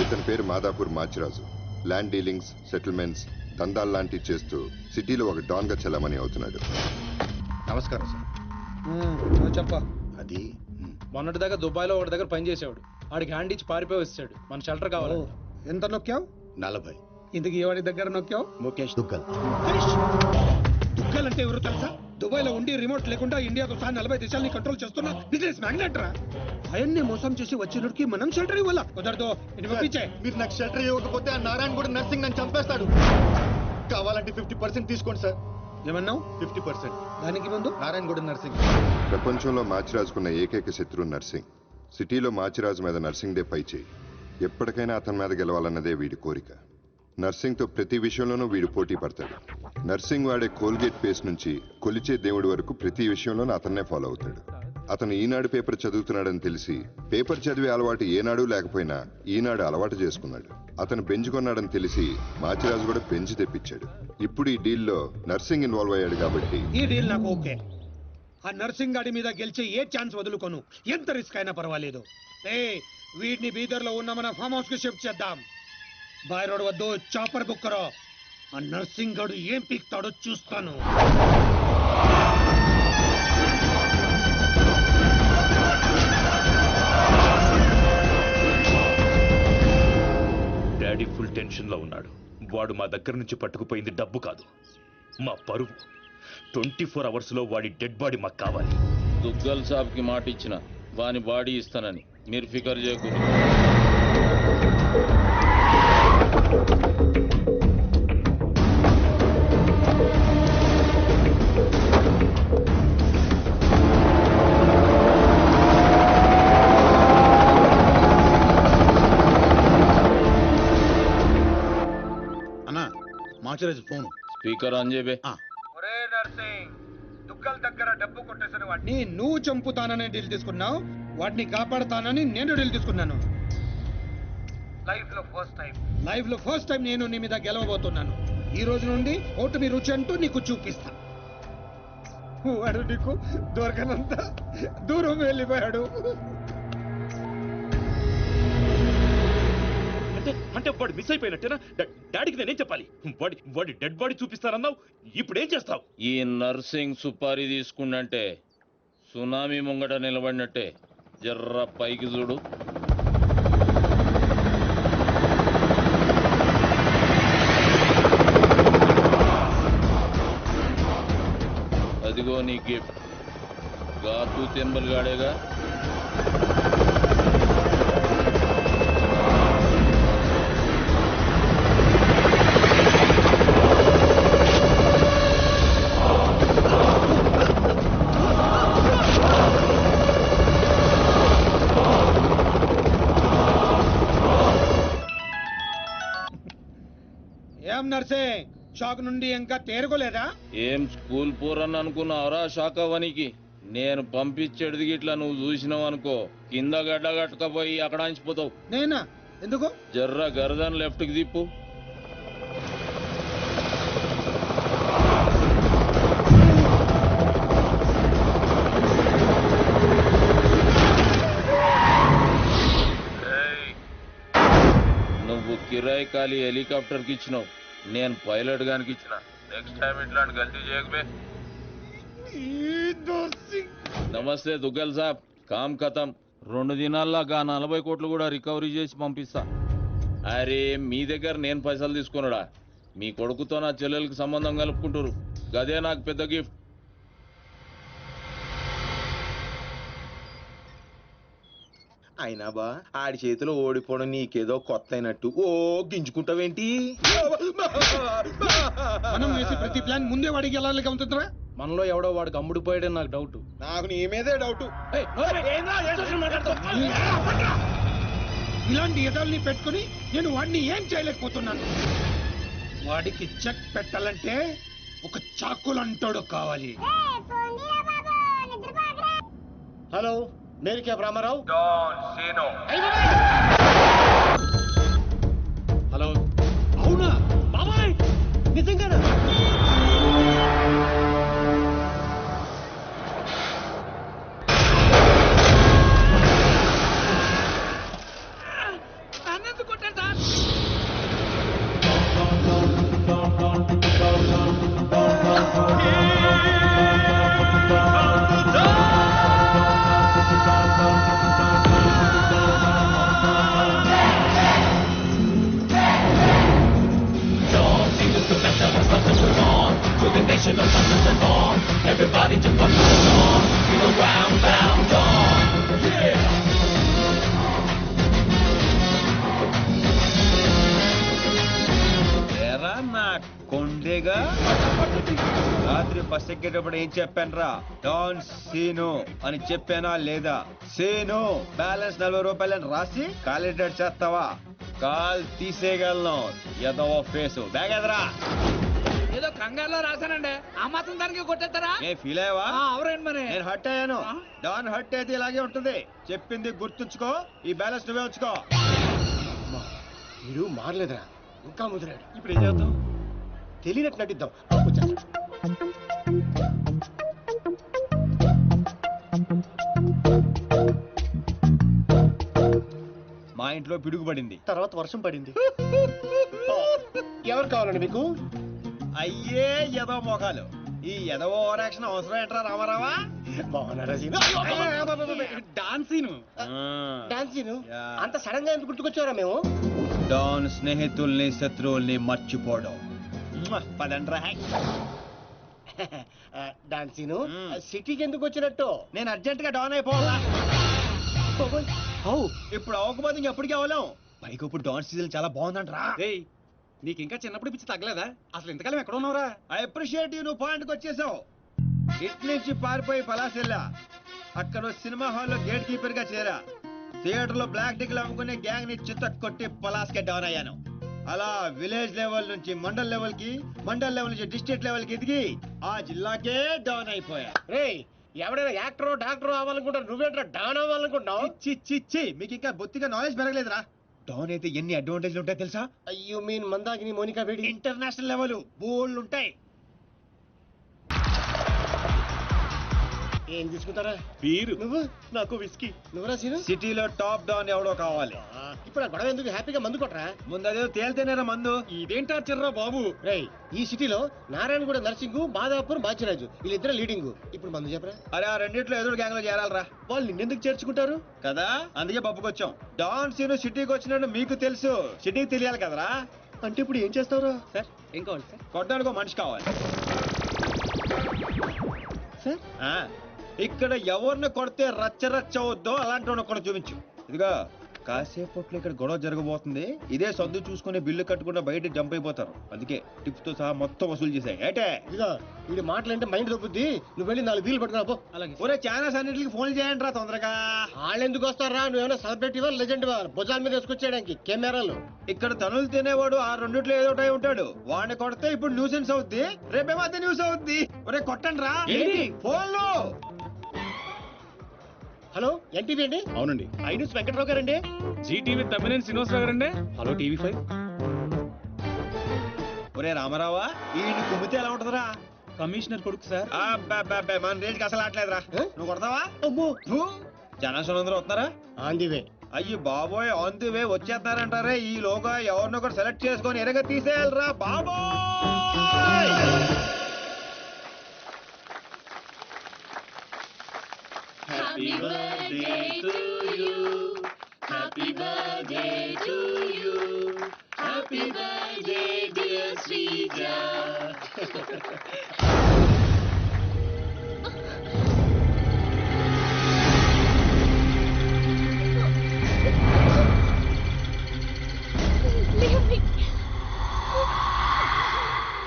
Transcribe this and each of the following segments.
ఇతని పేరు Madhapur Machiraju. Land dealings, settlements, దందాలు లాంటివి చేస్తూ సిటీలో ఒక డాన్ గా చలామణి అవుతున్నాడు. నమస్కారం సార్. చెప్ప అది మొన్నటిదాకా దుబాయ్లో ఒకటి దగ్గర పని చేసేవాడు. ఆడికి హ్యాండ్ ఇచ్చి పారిపోయి వచ్చాడు. మన షెల్టర్ కావాలి. ఎంత నొక్కావు? 40. ఇందుకు ఎవరి దగ్గర నొక్కావు? ముఖేష్ దుగ్గల్. దుగ్గల్ అంటే ఎవరు తెలుసా? దుబాయ్ లో ఉండి రిమోట్ లేకుండా ఇండియాతో సహా 40 దేశాలని కంట్రోల్ చేస్తున్న బిజినెస్ మ్యాగ్నెట్ రా. ఆయన్ని మోసం చేసి వచ్చినడికి మనం షెల్టర్ ఇవ్వాలా? కుదరదు. ఇటు పంపించే. మీరు నాకు షెల్టర్ ఇవ్వకపోతే ఆ నారాయణ కూడా నర్సింగ్ నన్ను చంపేస్తాడు. కావాలంటే 50% తీసుకోండి సార్. ఏమన్నావు? 50%. దానికి ముందు నారాయణ కూడా నర్సింగ్. ప్రపంచంలో మాచిరాజుకున్న ఏకైక శత్రువు నర్సింగ్. సిటీలో మాచిరాజు మీద నర్సింగ్ డే పై చేయి. ఎప్పటికైనా అతని మీద గెలవాలన్నదే వీడి కోరిక. నర్సింగ్తో ప్రతి విషయంలోనూ వీడు పోటీ పడతాడు. నర్సింగ్ వాడే కోల్గేట్ పేస్ట్ నుంచి కొలిచే దేవుడి వరకు ప్రతి విషయంలోనూ అతన్నే ఫాలో అవుతాడు. అతను ఈనాడు పేపర్ చదువుతున్నాడని తెలిసి పేపర్ చదివే అలవాటు ఏనాడు లేకపోయినా ఈనాడు అలవాటు చేసుకున్నాడు. అతను బెంచ్ కొన్నాడని తెలిసి మాచిరాజు కూడా బెంచ్ తెప్పించాడు. ఇప్పుడు ఈ డీల్లో నర్సింగ్ ఇన్వాల్వ్ అయ్యాడు కాబట్టి ఈ డీల్ నాకు ఓకే. ఆ నర్సింగ్ గాడి మీద గెలిచే ఏ ఛాన్స్ వదులుకోను. ఎంత రిస్క్ అయినా పర్వాలేదు. వీటిని బీదర్ లో ఉన్న మన ఫామ్ హౌస్ కి షిఫ్ట్ చేద్దాం. బాయ్ రోడ్ వద్దు, చాపర్ బుక్ కరో. ఆ నర్సింగ్ గాడు ఏం పీక్తాడో చూస్తాను. డాడీ ఫుల్ టెన్షన్ లో ఉన్నాడు. వాడు మా దగ్గర నుంచి పట్టుకుపోయింది డబ్బు కాదు, మా పరువు. 24 hours లో వాడి డెడ్ బాడీ మాకు కావాలి. దుగ్గల్ సాబ్ కి మాట ఇచ్చిన వాని బాడీ ఇస్తానని మీరు ఫికర్ చేయకూడదు. అన్నా మాచిరాజు ఫోన్. స్పీకర్ ఆన్ చేయబే. దుగ్గల్ దగ్గర డబ్బు కొట్టేసిన వాడిని నువ్వు చంపుతానని డీల్ తీసుకున్నావు. వాడిని కాపాడుతానని నేను డీల్ తీసుకున్నాను. లైఫ్ లో ఫస్ట్ టైం నేను నీ మీద గెలవబోతున్నాను. ఈ రోజు నుండి ఓటమి రుచి అంటూ నీకు చూపిస్తా. వాడు నీకు దొరకనంత దూరం వెళ్ళిపోయాడు. అంటే వాడు మిస్ అయిపోయినట్టేనా? డాడీకి నేనేం చెప్పాలి? వాడి డెడ్ బాడీ చూపిస్తానన్నావు, ఇప్పుడేం చేస్తావు? ఈ నర్సింగ్ సుపారీ తీసుకుండంటే సునామీ ముంగట నిలబడినట్టే. జర్ర పైకి చూడు. అదిగో నీ గిఫ్ట్. గాతు తెంబల్ గాడేగా. ఏం నర్సింగ్, షాక్ నుండి ఇంకా తేరుకోలేదా? ఏం స్కూల్ పోరని అనుకున్నావురా షాక్ అవ్వనికి? నేను పంపించేది గిట్లా నువ్వు చూసినావు అనుకో, కింద గడ్డ కట్టుకపోయి అక్కడ అంచిపోతావు. నేనా? ఎందుకు? జర్ర గర్దన్ లెఫ్ట్ కి తిప్పు. నువ్వు కిరాయి ఖాళీ హెలికాప్టర్ కి ఇచ్చినావు, నేను పైలట్ గానికి ఇచ్చిన. నెక్స్ట్ టైం ఇట్లాంటి గల్తీ చేయకబే. నమస్తే దుగ్గల్ సాబ్. కామ్ ఖతం. 2 దినాల్లో 40 కోట్లు కూడా రికవరీ చేసి పంపిస్తా. అరే మీ దగ్గర నేను పైసలు తీసుకున్నాడా? మీ కొడుకుతో నా చెల్లెలకి సంబంధం కలుపుకుంటారు. గదే నాకు పెద్ద గిఫ్ట్. అయినా బా ఆడి చేతిలో ఓడిపోవడం నీకేదో కొత్త అయినట్టు ఓ గింజుకుంటావేంటి? మనం వేసే ప్రతి ప్లాన్ ముందే వాడికి ఎలా ఉంటుందిరా? మనలో ఎవడో వాడు గమ్ముడు పోయాడని నాకు డౌట్. నాకు నీ మీదే డౌట్. ఇలాంటి ఎదల్ని పెట్టుకుని నేను వాడిని ఏం చేయలేకపోతున్నాను. వాడికి చెక్ పెట్టాలంటే ఒక చాకులంటోడు కావాలి. హలో, నేను క్యాబ్ రామారావు. హలో, అవునా బాబాయ్? నిజంగానా? అన్నెందుకు కొట్టారు? అదేగా రాత్రి బస్ ఎక్కేటప్పుడు ఏం చెప్పాను రా? డాన్ సీను అని చెప్పానా లేదా? సీను బ్యాలెన్స్ 40 రూపాయలని రాసి కాలిడేట్ చేస్తావా? కాల్ తీసేయగలను. ఏదో ఫేసు బ్యాగ్ ఎదరా. ఏదో కంగారులో రాశానండి, ఆ మాత్రం దానికి కొట్టేస్తారా? ఏ ఫీల్ అయ్యావా? అవరేంటి మరి? నేను హర్ట్ అయ్యాను. డాన్ హర్ట్ అయితే ఇలాగే ఉంటుంది. చెప్పింది గుర్తుంచుకో. ఈ బ్యాలెన్స్ నువ్వే ఉంచుకో. వీడు మారలేదురా, ఇంకా ముదిరాడు. ఇప్పుడు ఏం చేద్దాం? తెలియనట్టు నటిద్దాం. వచ్చేస్తాడు. మా ఇంట్లో పిడుగు పడింది. తర్వాత వర్షం పడింది. ఎవరు కావాలండి మీకు? అయ్యే ఎదో మొఖాలు. ఈ ఎదో ఓవర్ యాక్షన్ అవసరం ఏంట్రా రామారావా? బాగున్నారా సీను? డాన్సీను. డాన్సీను యా. అంత సడన్ గా ఎందుకు గుర్తుకొచ్చారా మేము? డాన్ స్నేహితుల్ని శత్రువుల్ని మర్చిపోవడం. పదండ్రా. డాన్సీను మ్మ్. సిటీకి ఎందుకు వచ్చినట్టు? నేను అర్జెంట్ గా డాన్ అయిపోవాలా? ఇప్పుడు అవ్వకపోతే ఇంకెప్పటికీ అవ్వలేం. పైకి ఇప్పుడు డాన్ సీజన్ చాలా బాగుందంట్రా. రేయ్, నీకు ఇంకా చిన్నప్పుడు పిచ్చి తగ్గలేదా? అసలు ఇంతకాలం ఎక్కడ ఉన్నావురా? I appreciate you. నువ్వు పాయింట్కి వచ్చేసావు. ఇట్ నుంచి పారిపోయి పలాసెల్లా. అక్కడ సినిమా హాల్లో గేట్ కీపర్ గా చేరా. థియేటర్ లో బ్లాక్ టికెట్లు అమ్ముకునే గ్యాంగ్ ని చిత్త కొట్టి పలాస్కే డౌన్ అయ్యాను. అలా విలేజ్ లెవెల్ నుంచి మండల్ లెవెల్ కి, మండల్ లెవెల్ నుంచి డిస్ట్రిక్ట్ లెవెల్ కి ఎదిగి ఆ జిల్లాకే డౌన్ అయిపోయా. రేయ్, ఎవడైనా యాక్టర్ డాక్టర్ అవ్వాలనుకుంటారు, నువ్వేంట్రా డాన్ అవ్వాలనుకుంటున్నావు? చి మీకు ఇంకా బొత్తిగా నాలెడ్జ్ పెరగలేదురా. డౌన్ అయితే ఎన్ని అడ్వాంటేజ్లు ఉంటాయి తెలుసా? యు మీన్ మందాకిని మోనికా వేడి? ఇంటర్నేషనల్ లెవెల్ బోల్డ్ ఉంటాయి. ఏం తీసుకుంటారా? వీరు నువ్వు? నాకు విస్కీ. నువ్వురా సీను? సిటీలో టాప్ డౌన్ ఎవడో కావాలి. ఇప్పుడు ఆ గొడవ ఎందుకు? హ్యాపీగా మందు కొట్టరా. ముందు అదే తేలితేనేరా మందు. ఇదేంటా చిర్రా బాబు? రేయ్, ఈ సిటీలో నారాయణగూడ నర్సింగ్, మాదాపూర్, బాచిరాజు వీళ్ళిద్దరు లీడింగ్. ఇప్పుడు మందు చెప్పరా. అరే ఆ రెండిట్లో ఎదురు గ్యాంగ్ లో చేరాలరా. వాళ్ళు నిన్నెందుకు చేర్చుకుంటారు కదా, అందుకే పప్పుకొచ్చాం. డాన్ సీను సిటీకి వచ్చినట్టు మీకు తెలుసు, సిటీకి తెలియాలి కదరా. అంటే ఇప్పుడు ఏం చేస్తావురా? సార్ ఏం కావాలి సార్? కొట్టడానికి ఒక మనిషి కావాలి. సార్ ఆ, ఇక్కడ ఎవరిని కొడితే రచ్చ రచ్చ అవుద్దో అలాంటి వాడిని ఒకటి చూపించు. ఇదిగా కాసేపట్లో ఇక్కడ గొడవ జరగబోతుంది. ఇదే సొంత చూసుకుని బిల్లు కట్టకుండా బయట జంప్ అయిపోతారు. అందుకే టిప్స్ తో సహా మొత్తం వసూలు చేశాయి. ఏటే ఇదిగో వీడి మాటలంటే మైండ్ దొబ్బుద్ది. నువ్వు వెళ్ళి 4 వీలు పట్టుకురా పో. అలాగే. ఒరే ఛానల్స్ అన్నింటికి ఫోన్ చేయండి రా తొందరగా. వాళ్ళు ఎందుకు వస్తారా? నువ్వేమైనా సెలబ్రిటీవా, లెజెండ్వా? భుజాల మీద వేసుకొచ్చేయడానికి కెమెరాలు. ఇక్కడ తనులు తినేవాడు ఆ రెండిట్లో ఏదో ఒకటి ఉంటాడు. వాడిని కొడితే ఇప్పుడు న్యూసెన్స్ అవుద్ది, రేపేమో అదే న్యూస్ అవుద్ది. ఒరే కొట్టండి రా ఏంటి? ఫోన్లు. హలో, ఎన్టీవీ అండి? అవునండి. ఐన్యూస్ వెంకట్రావు గారండి? జీటీవీ తమ్మినేని శ్రీనివాసరావు గారండి? Hello TV5. ఒరే రామారావా, ఈ కుమ్మితే ఎలా ఉంటదిరా? కమిషనర్ కొడుకు సార్. అబ్బబ్బబ్బే, మన రేంజ్కి అసలు ఆటలేదురా. నువ్వు కొడతావా? అమ్మో, జనాలు అందరూ వస్తున్నారా? On the way. అయ్యి బాబోయ్, ఆన్ ది వే వచ్చేస్తారంటారే. ఈ లోగా ఎవరినో ఒకటి సెలెక్ట్ చేసుకొని ఎరగ తీసేయాలరా బాబోయ్. Happy birthday to you. Happy birthday to you. Happy birthday, dear Srija.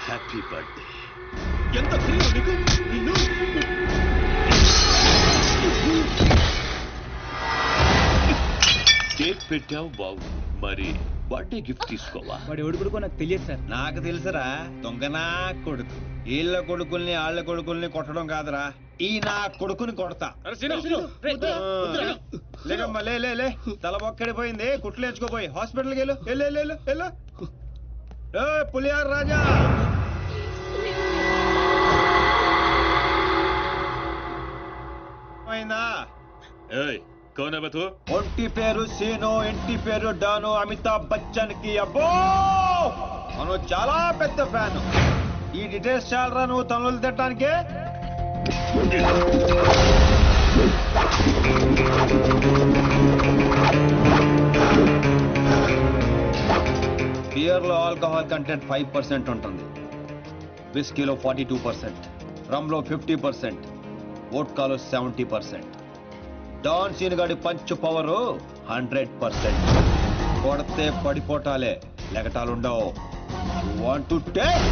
Happy birthday. ఎంత ధైర్యం నీకు? నిన్ను కేక్ పెట్టావు బాబు, మరి బర్త్డే గిఫ్ట్ తీసుకోవా? వాడు ఎవడు కొడుకో నాకు తెలియదు సార్. నాకు తెలుసురా, దొంగనా కొడుకు. వీళ్ళ కొడుకుల్ని వాళ్ళ కొడుకుల్ని కొట్టడం కాదురా, ఈ నా కొడుకుని కొడతా. లేకమ్మా లే లే లే, తల బొక్కడిపోయింది, కుట్లు ఎంచుకోపోయి హాస్పిటల్కి వెళ్ళు. వెళ్ళు వెళ్ళు వెళ్ళు. ఏ పులియార్ రాజా, అయిందా? ఏయ్, కౌన్ హై బే తూ? ఒంటి పేరు సీను, ఇంటి పేరు డాను. అమితాబ్ బచ్చన్ కి అబ్బో మనం చాలా పెద్ద ఫ్యాన్. ఈ డీటెయిల్స్ చాలరా నువ్వు తనులు తిట్టడానికి? బియర్ లో ఆల్కహాల్ కంటెంట్ 5% ఉంటుంది, విస్కీలో 42%, రమ్ లో 50%, వోడ్కాలో 70%. డాన్ సీన్ గాడి పంచ్ పవర్ 100%. కొడితే పడిపోటాలే, లెగటాలుండవు. వాంట్ టు టేక్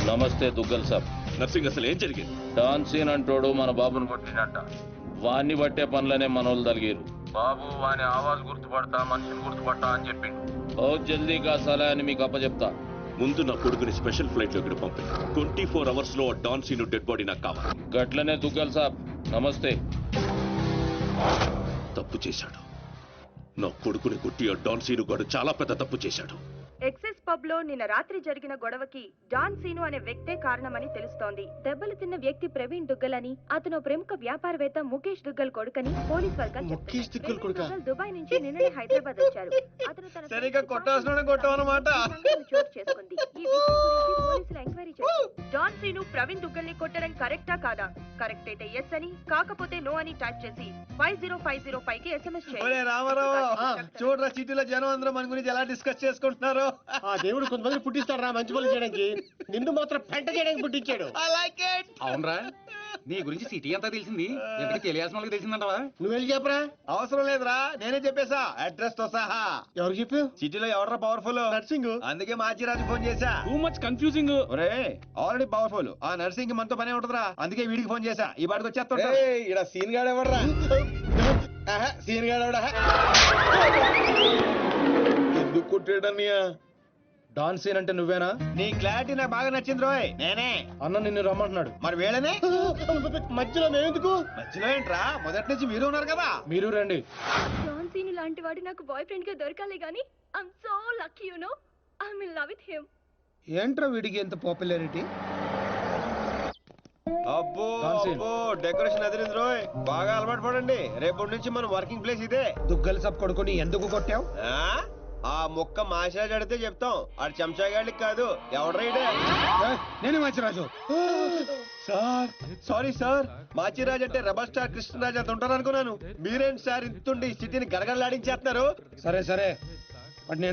నమస్తే దుగ్గల్ సాబ్. నర్సింగ్ అసలు ఏం జరిగింది? డాన్ సీన్ అంటోడు మన బాబును కొట్టినట్ట. వాణ్ణి బట్టే పనులనే మనోళ్ళు తలిగారు. బాబు వాని ఆవాజ్ గుర్తుపడతా, మనిషిని గుర్తుపడతా అని చెప్పిండు. బహుత్ జల్దీ కాసాలా అని మీకు అప్పచెప్తా. ముందు నా కొడుకుని స్పెషల్ ఫ్లైట్ లో ఇక్కడ పంపి 24 hours లో డాన్ సీను డెడ్ బాడీ నాకు కావాలి. గట్లనే దుగ్గల్ సాబ్. నమస్తే. తప్పు చేశాడు. నా కొడుకుని కొట్టి ఆ డాన్ సీను గాడు చాలా పెద్ద తప్పు చేశాడు. ఎక్సెస్ పబ్ లో నిన్న రాత్రి జరిగిన గొడవకి డాన్ సీను అనే వ్యక్తే కారణమని తెలుస్తోంది. దెబ్బలు తిన్న వ్యక్తి ప్రవీణ్ దుగ్గల్ అని, అతను ప్రముఖ వ్యాపారవేత్త ముఖేష్ దుగ్గల్ కొడుకని పోలీస్ వర్గాలు చెప్తున్నారు. దుబాయ్ నుంచి నిన్ననే హైదరాబాద్ వచ్చారు. అతను తన సరిగ్గా కొట్టాల్సిన కొట్టావన్నమాట. చోటు చేసుకుంది. ఈ విషయం గురించి పోలీసులు ఎంక్వైరీ చేశారు. డాన్ సీను ప్రవీణ్ దుగ్గల్ ని కొట్టడం కరెక్టా కాదా? కరెక్ట్ అయితే ఎస్ అని, కాకపోతే నో అని టైప్ చేసి 50505 కి ఎస్ఎంఎస్ చేయండి. రామారావు చూడరా, సిటీలో జనం అందరూ మన గురించి ఎలా డిస్కస్ చేసుకుంటున్నారు. ఆ దేవుడు కొంతమంది పుట్టిస్తాడు రా మంచి పనులు చేయడానికి, నిన్ను మాత్రం పెంట చేయడానికి పుట్టించాడు. అవునరా, నీ గురించి సిటీ అంతా తెలిసింది. ఎందుకు తెలియాల్సిన వాళ్ళకి తెలిసిందంటవా? నువ్వు వెళ్ళి చెప్పరా. అవసరం లేదురా, నేనే చెప్పేశా అడ్రస్ తో సహా. ఎవరు చెప్పు? సిటీలో ఎవడరా పవర్ఫుల్? నర్సింగ్. అందుకే మాచిరాజు ఫోన్ చేశా. Too much confusing. ఒరే ఆల్రెడీ పవర్ఫుల్, ఆ నర్సింగ్ మనతో పనే ఉంటదిరా. అందుకే వీడికి ఫోన్ చేశా. ఈ బాడికి వచ్చేస్తా. ఇక్కడ సీన్ గాడు ఎవడరా? సీన్ గాడు ఎవడా? ఎందుకు కొట్టాడన్నయ్యా? డాన్ సీన్ అంటే నువ్వేనా? నీ క్లారిటీ నాకు బాగా నచ్చింది రోయ్. నేనే. అన్న నిన్ను రమ్మంటున్నాడు. మరి వేళనే మధ్యలో మేమెందుకు? మధ్యలో ఏంట్రా, మొదటి నుంచి మీరు ఉన్నారు కదా. మీరు రండి. డాన్ సీను లాంటి వాడు నాకు బాయ్ ఫ్రెండ్ గా దొరకాలి గానీ I'm so lucky, you know. I'm in love with him. ఏంట్రా వీడికి ఎంత పాపులారిటీ? అబ్బో అబ్బో, డెకరేషన్ అదిరింది రోయ్. బాగా అలవాటు పడండి. రేపటి నుంచి మన వర్కింగ్ ప్లేస్ ఇదే. దుగ్గల్ సబ్ కొడుకుని ఎందుకు కొట్టావు? ఆ మొక్క మాసిరాజు అడితే చెప్తాం. ఆడు చెంచాగాడికి కాదు. ఎవడ్రైడే? నేనే Machiraju. Sir sorry sir, Machiraj అంటే రెబల్ స్టార్ కృష్ణరాజ్ అంత ఉంటారు అనుకున్నాను. మీరేంటి సార్ ఇంతుండి సిటీని గడగడలాడించేస్తున్నారు? సరే సరే,